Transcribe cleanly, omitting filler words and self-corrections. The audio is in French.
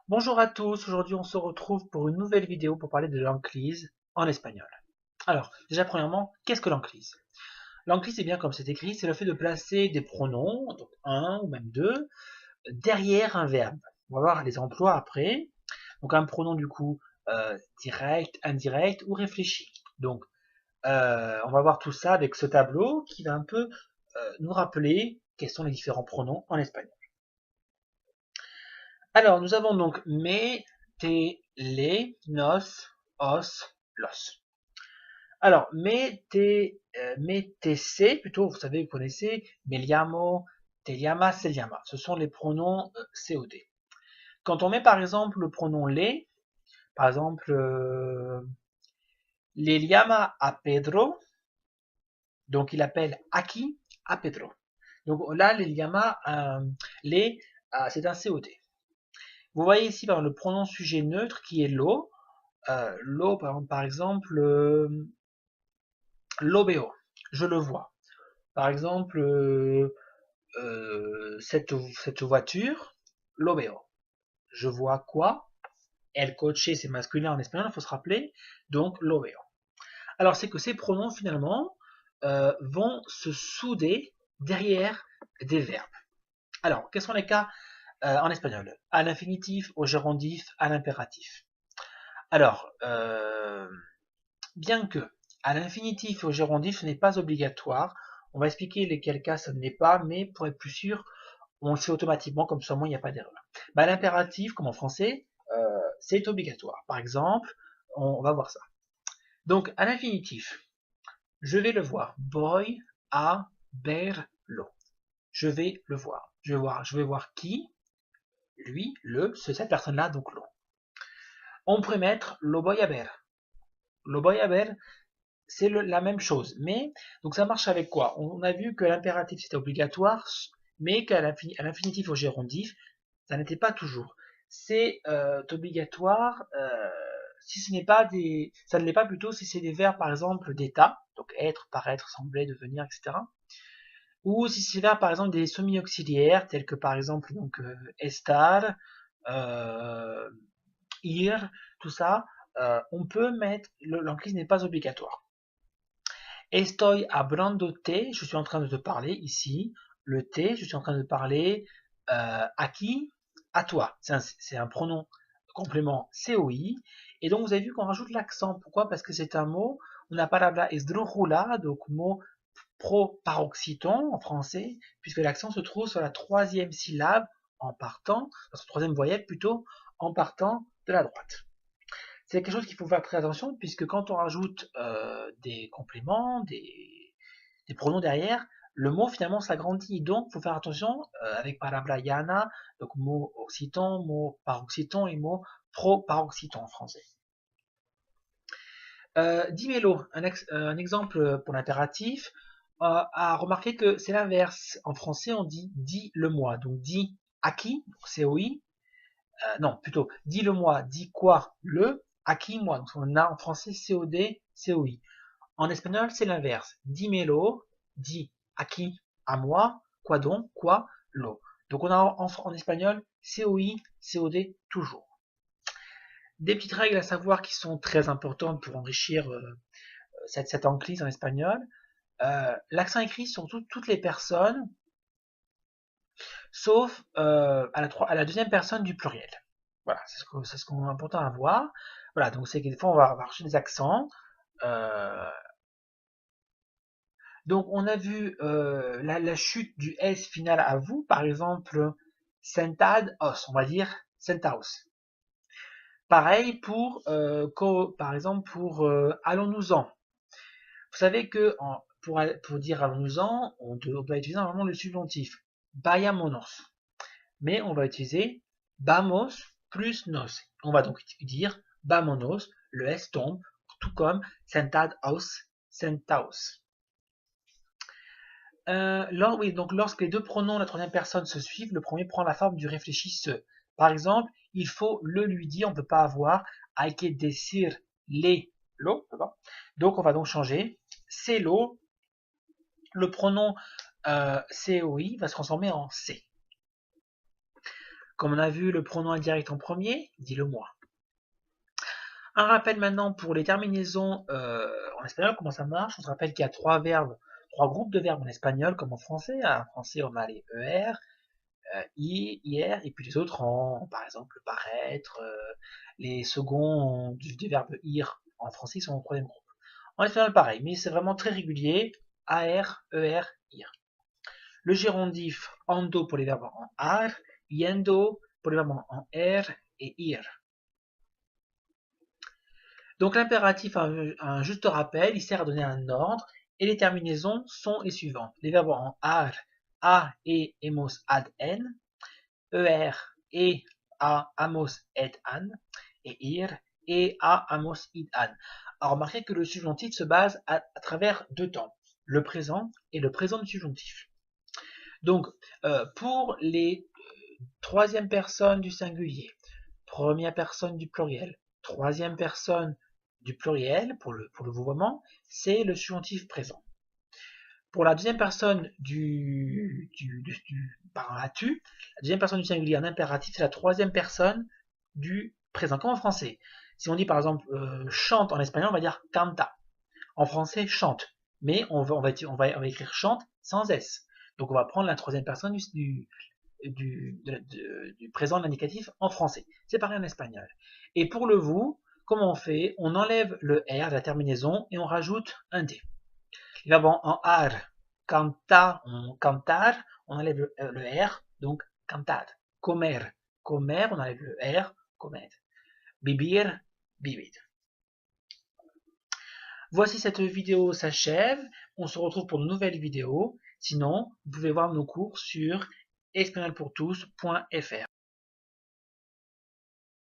Bonjour à tous, aujourd'hui on se retrouve pour une nouvelle vidéo pour parler de l'enclise en espagnol. Alors, déjà premièrement, qu'est-ce que l'enclise? L'enclise, c'est bien comme c'est écrit, c'est le fait de placer des pronoms, donc un ou même deux, derrière un verbe. On va voir les emplois après. Donc un pronom du coup direct, indirect ou réfléchi. Donc on va voir tout ça avec ce tableau qui va un peu nous rappeler quels sont les différents pronoms en espagnol. Alors, nous avons donc me, te, les, nos, os, los. Alors, me, te, se, plutôt, vous savez, vous connaissez, me llamo, te llamas, se llama. Ce sont les pronoms COD. Quand on met par exemple le pronom les, par exemple, le llama a Pedro, donc il appelle à qui? A Pedro. Donc là, les llama, les, c'est un COD. Vous voyez ici par le pronom sujet neutre qui est lo. Lo, par exemple, lo veo, je le vois. Par exemple, cette voiture, lo veo. Je vois quoi? El coche, c'est masculin en espagnol, il faut se rappeler. Donc, lo veo. Alors, c'est que ces pronoms, finalement, vont se souder derrière des verbes. Alors, quels sont les cas en espagnol? À l'infinitif, au gérondif, à l'impératif. Alors, bien que à l'infinitif et au gérondif, ce n'est pas obligatoire. On va expliquer lesquels cas ce n'est pas, mais pour être plus sûr, on le sait automatiquement, comme ça au moins il n'y a pas d'erreur. Bah, l'impératif, comme en français, c'est obligatoire. Par exemple, on va voir ça. Donc, à l'infinitif, je vais le voir. Voy a verlo. Je vais le voir. Je vais voir qui? Lui, cette personne-là, donc lo. On pourrait mettre lo voy a ver. Lo voy a ver, c'est la même chose. Mais, donc ça marche avec quoi? On a vu que l'impératif c'était obligatoire, mais qu'à l'infinitif au gérondif, ça n'était pas toujours. C'est obligatoire si ce n'est pas des. Ça ne l'est pas plutôt si c'est des verbes par exemple d'état, donc être, paraître, sembler, devenir, etc. Ou si c'est là par exemple des semi-auxiliaires, tels que par exemple donc estar, euh, ir, tout ça, on peut mettre. L'enclise n'est pas obligatoire. Estoy hablándote, je suis en train de te parler ici. Le te, je suis en train de parler à qui? À toi. C'est un pronom complément COI. Et donc vous avez vu qu'on rajoute l'accent. Pourquoi? Parce que c'est un mot, una palabra esdrújula, donc mot pro-paroxyton en français, puisque l'accent se trouve sur la troisième syllabe en partant, sur la troisième voyelle plutôt, en partant de la droite. C'est quelque chose qu'il faut faire très attention, puisque quand on rajoute des compléments, des pronoms derrière, le mot finalement s'agrandit. Donc, il faut faire attention avec palabra llana, donc mot occitan, mot paroxyton et mot pro-paroxyton en français. Dimelo, un exemple pour l'impératif, a remarqué que c'est l'inverse. En français, on dit dis le moi. Donc, dis à qui, COI, non, plutôt, dis-le-moi, dis quoi, le, à qui, moi. Donc, on a en français COD, COI. En espagnol, c'est l'inverse. Dimelo, dis à qui, à moi, quoi donc, quoi, lo. Donc, on a en espagnol COI, COD, toujours. Des petites règles à savoir qui sont très importantes pour enrichir cette enclise en espagnol. L'accent écrit sur toutes les personnes, sauf à la deuxième personne du pluriel. Voilà, c'est ce qu'on est important à voir. Voilà, donc c'est que des fois on va avoir des accents. Euh, donc on a vu la chute du S final à vous, par exemple, sentad os, on va dire sentaos. Pareil pour, par exemple, pour allons-nous-en. Vous savez que pour dire allons-nous-en, on doit utiliser normalement le subjonctif vayámonos. Mais on va utiliser vamos plus nos. On va donc dire vámonos, le S tombe, tout comme sentados, sentaos. Oui, donc lorsque les deux pronoms de la troisième personne se suivent, le premier prend la forme du réfléchi se. Par exemple, il faut le lui dire, on ne peut pas avoir hay que decir le, lo, donc on va donc changer c'est lo, le pronom COI va se transformer en C. Comme on a vu le pronom indirect en premier, dis-le moi. Un rappel maintenant pour les terminaisons en espagnol, comment ça marche. On se rappelle qu'il y a trois groupes de verbes en espagnol comme en français. En français, on a les ER, IR, et puis les autres par exemple, paraître. Les seconds du verbe IR en français sont au troisième groupe. En espagnol, pareil, mais c'est vraiment très régulier. AR, ER, IR. Le gérondif ando pour les verbes en AR, yendo pour les verbes en R et IR. Donc l'impératif a un juste rappel, il sert à donner un ordre, et les terminaisons sont les suivantes. Les verbes en AR, A, E, hemos, ad, N, ER, E, A, amos, et, an, et IR, E, A, amos, id, an. Alors remarquez que le subjonctif se base à travers deux temps, le présent et le présent du subjonctif. Donc pour les troisième personne du singulier, première personne du pluriel, troisième personne du pluriel, pour le vouvoiement, c'est le subjonctif présent. Pour la deuxième personne par la tu, la deuxième personne du singulier en impératif, c'est la troisième personne du présent, comme en français. Si on dit par exemple chante en espagnol, on va dire canta. En français, chante. Mais on va écrire chante sans S. Donc on va prendre la troisième personne du présent de l'indicatif en français. C'est pareil en espagnol. Et pour le vous, comment on fait? On enlève le R de la terminaison et on rajoute un D. Les verbes en ar, cantar, on enlève le R, donc cantar. Comer, comer, on enlève le R, comer. Vivir, vivir. Voici, cette vidéo s'achève. On se retrouve pour de nouvelles vidéos. Sinon, vous pouvez voir nos cours sur espagnolpourtous.fr.